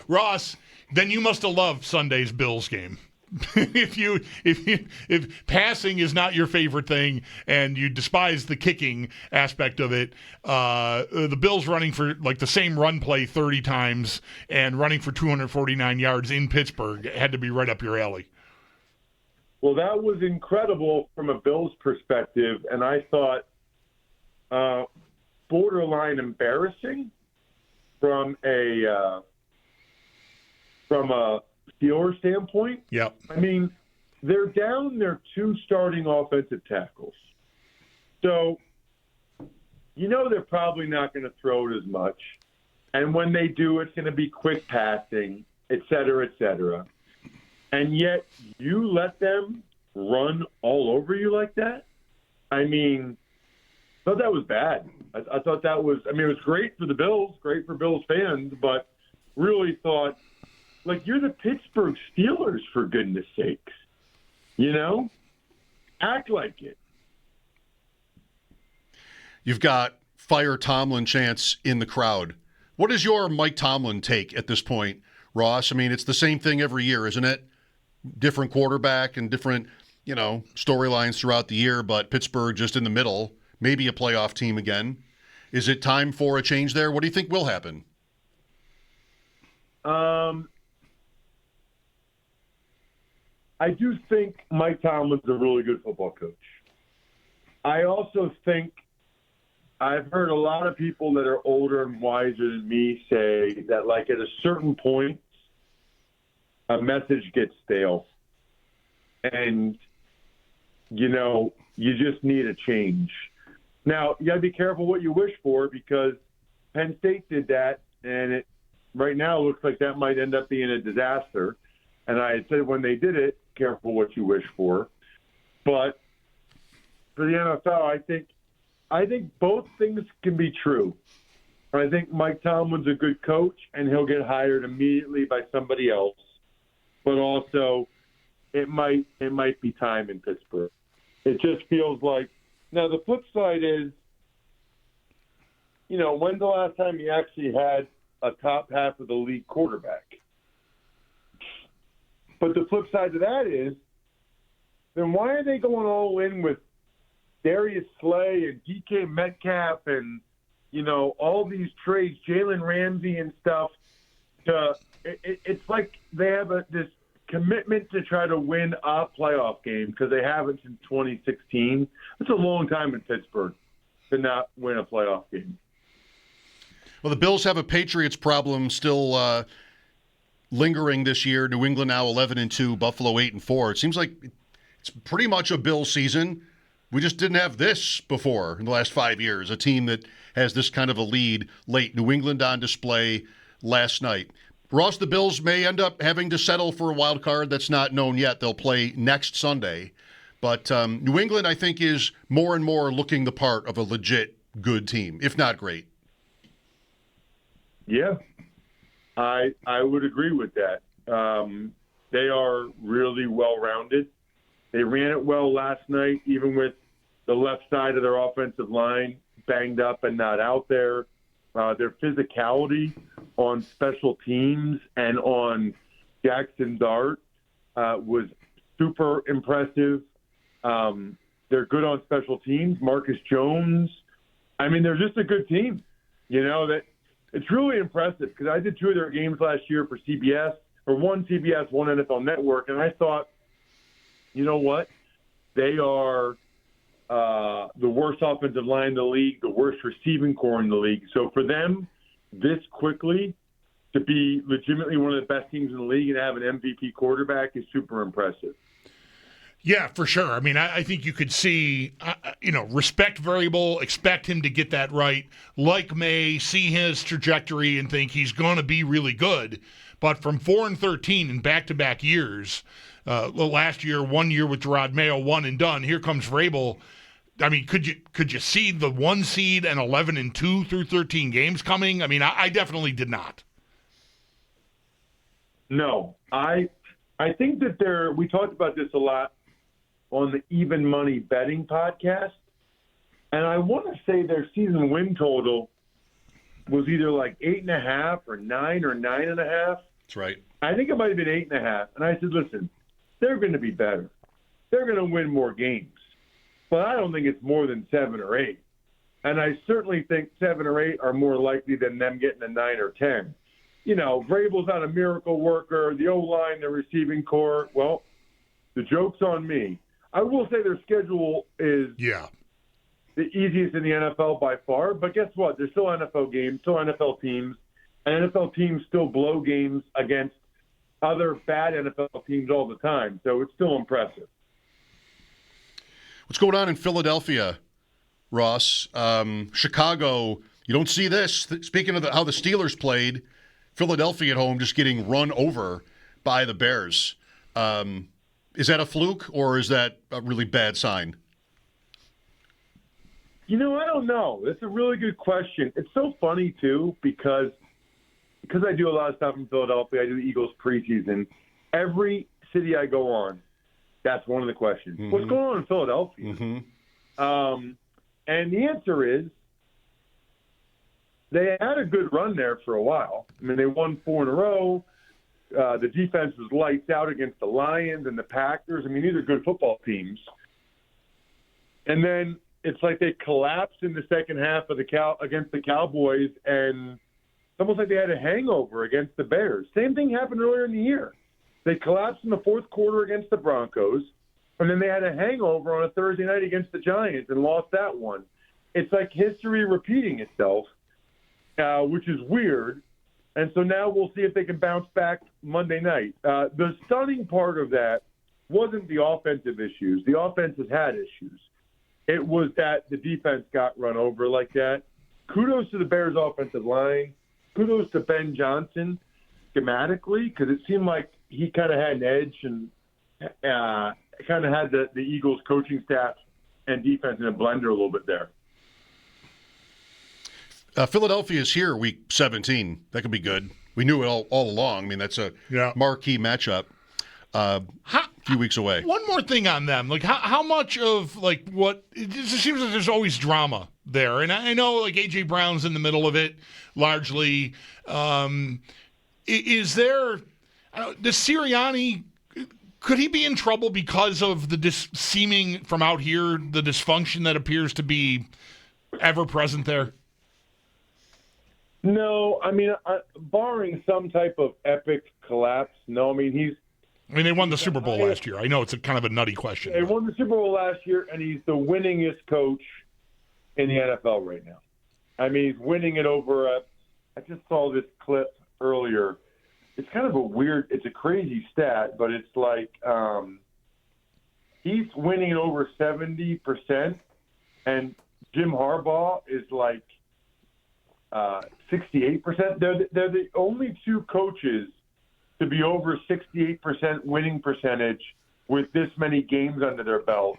Ross, then you must have loved Sunday's Bills game. if passing is not your favorite thing and you despise the kicking aspect of it, the Bills running for like the same run play 30 times and running for 249 yards in Pittsburgh had to be right up your alley. Well, that was incredible from a Bills perspective, and I thought borderline embarrassing from a Steelers standpoint. Yep. I mean, they're down their two starting offensive tackles. So, they're probably not going to throw it as much. And when they do, it's going to be quick passing, et cetera, et cetera. And yet you let them run all over you like that? I mean, I thought that was bad. I thought that was – it was great for the Bills, great for Bills fans, but really thought – like, you're the Pittsburgh Steelers, for goodness sakes. Act like it. You've got fire Tomlin chants in the crowd. What is your Mike Tomlin take at this point, Ross? It's the same thing every year, isn't it? Different quarterback and different, storylines throughout the year, but Pittsburgh just in the middle, maybe a playoff team again. Is it time for a change there? What do you think will happen? I do think Mike Tomlin's a really good football coach. I also think I've heard a lot of people that are older and wiser than me say that, like, at a certain point, a message gets stale. And, you just need a change. Now, you got to be careful what you wish for, because Penn State did that, and it right now looks like that might end up being a disaster. And I had said when they did it, careful what you wish for. But for the NFL, I think both things can be true. I think Mike Tomlin's a good coach, and he'll get hired immediately by somebody else. But also, it might be time in Pittsburgh. It just feels like. Now, the flip side is, when's the last time you actually had a top half of the league quarterback? But the flip side to that is, then why are they going all in with Darius Slay and DK Metcalf and, all these trades, Jalen Ramsey and stuff? It's like they have this commitment to try to win a playoff game because they haven't since 2016. That's a long time in Pittsburgh to not win a playoff game. Well, the Bills have a Patriots problem still lingering this year. New England now 11-2, Buffalo 8-4. It seems like it's pretty much a Bills season. We just didn't have this before in the last 5 years, a team that has this kind of a lead late. New England on display last night. Ross, the Bills may end up having to settle for a wild card. That's not known yet. They'll play next Sunday. But New England, I think, is more and more looking the part of a legit good team, if not great. Yeah, I would agree with that. They are really well-rounded. They ran it well last night, even with the left side of their offensive line banged up and not out there. Their physicality on special teams and on Jackson Dart was super impressive. They're good on special teams. Marcus Jones. They're just a good team. That it's really impressive because I did two of their games last year for CBS, or one CBS, one NFL Network, and I thought, you know what? They are the worst offensive line in the league, the worst receiving core in the league. So for them, this quickly to be legitimately one of the best teams in the league and have an MVP quarterback is super impressive. Yeah, for sure. I think you could see, respect variable, expect him to get that right. Like May, see his trajectory and think he's going to be really good. But from 4-13 in back-to-back years, last year, 1 year with Gerard Mayo, one and done. Here comes Vrabel. Could you see the 1 seed and 11-2 through 13 games coming? I definitely did not. No, I think that we talked about this a lot on the Even Money Betting podcast, and I want to say their season win total was either like 8.5 or 9 or 9.5. That's right. I think it might have been 8.5. And I said, listen, they're going to be better. They're going to win more games. But I don't think it's more than 7 or 8. And I certainly think 7 or 8 are more likely than them getting a 9 or 10. You know, Vrabel's not a miracle worker. The O-line, the receiving core, well, the joke's on me. I will say their schedule is the easiest in the NFL by far. But guess what? There's still NFL games, still NFL teams. And NFL teams still blow games against other bad NFL teams all the time. So it's still impressive. What's going on in Philadelphia, Ross? Chicago, you don't see this. Speaking of how the Steelers played, Philadelphia at home just getting run over by the Bears. Is that a fluke or is that a really bad sign? You know, I don't know. That's a really good question. It's so funny, too, because I do a lot of stuff in Philadelphia. I do the Eagles preseason. Every city I go on, that's one of the questions. Mm-hmm. What's going on in Philadelphia? Mm-hmm. And the answer is they had a good run there for a while. I mean, they won 4 in a row. The defense was lights out against the Lions and the Packers. I mean, these are good football teams. And then it's like they collapsed in the second half of against the Cowboys, and it's almost like they had a hangover against the Bears. Same thing happened earlier in the year. They collapsed in the fourth quarter against the Broncos, and then they had a hangover on a Thursday night against the Giants and lost that one. It's like history repeating itself, which is weird. And so now we'll see if they can bounce back Monday night. The stunning part of that wasn't the offensive issues. The offense has had issues. It was that the defense got run over like that. Kudos to the Bears' offensive line. Kudos to Ben Johnson schematically, because it seemed like he kind of had an edge and kind of had the Eagles coaching staff and defense in a blender a little bit there. Philadelphia is here week 17. That could be good. We knew it all along. I mean, that's a marquee matchup. A few weeks away. One more thing on them. Like, how much of, like, what – it just seems like there's always drama there. And I know, like, A.J. Brown's in the middle of it largely. Is there does Sirianni – could he be in trouble because of the seeming from out here, the dysfunction that appears to be ever present there? No, I mean, barring some type of epic collapse, no. I mean, they won the Super Bowl last year. I know it's a kind of a nutty question. They won the Super Bowl last year, and he's the winningest coach in the NFL right now. I mean, he's winning it over I just saw this clip earlier. It's kind of it's a crazy stat, but it's like he's winning it over 70%, and Jim Harbaugh is like 68%. They're the only two coaches to be over 68% winning percentage with this many games under their belt,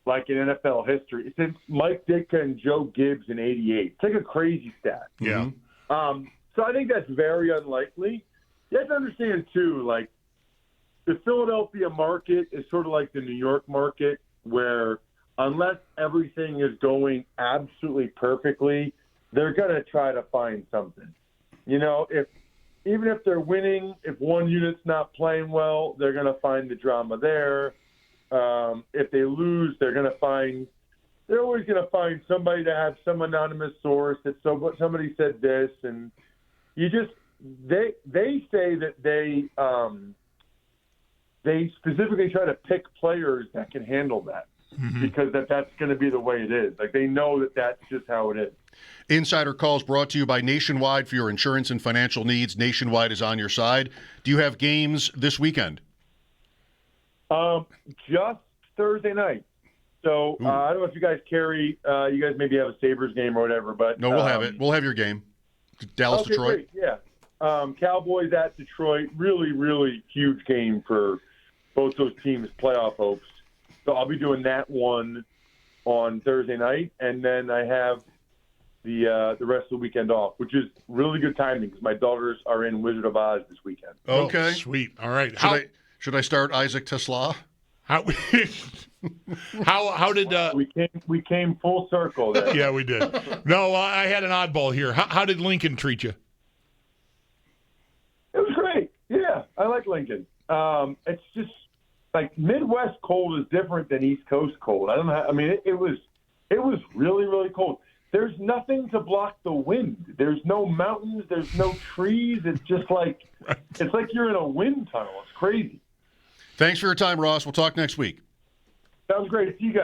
like in NFL history, since Mike Ditka and Joe Gibbs in '88. It's like a crazy stat. Yeah. So I think that's very unlikely. You have to understand, too, like the Philadelphia market is sort of like the New York market, where unless everything is going absolutely perfectly, they're going to try to find something. You know, even if they're winning, if one unit's not playing well, they're going to find the drama there. If they lose, they're always going to find somebody to have some anonymous source that somebody said this, and they say that they specifically try to pick players that can handle that. Mm-hmm. Because that's going to be the way it is. Like, they know that that's just how it is. Insider Calls brought to you by Nationwide for your insurance and financial needs. Nationwide is on your side. Do you have games this weekend? Just Thursday night. So I don't know if you guys carry. You guys maybe have a Sabres game or whatever, but no, we'll have it. We'll have your game. Dallas, okay, Detroit. Great. Yeah. Cowboys at Detroit. Really, really huge game for both those teams' playoff hopes. So I'll be doing that one on Thursday night, and then I have the rest of the weekend off, which is really good timing because my daughters are in Wizard of Oz this weekend. Okay, sweet. All right. Should I start Isaac Tesla? How did we came full circle there? Yeah, we did. No, I had an oddball here. How did Lincoln treat you? It was great. I like Lincoln. It's just like Midwest cold is different than East Coast cold. I don't know. I mean, it was really, really cold. There's nothing to block the wind. There's no mountains. There's no trees. It's just like it's like you're in a wind tunnel. It's crazy. Thanks for your time, Ross. We'll talk next week. Sounds great. See you guys.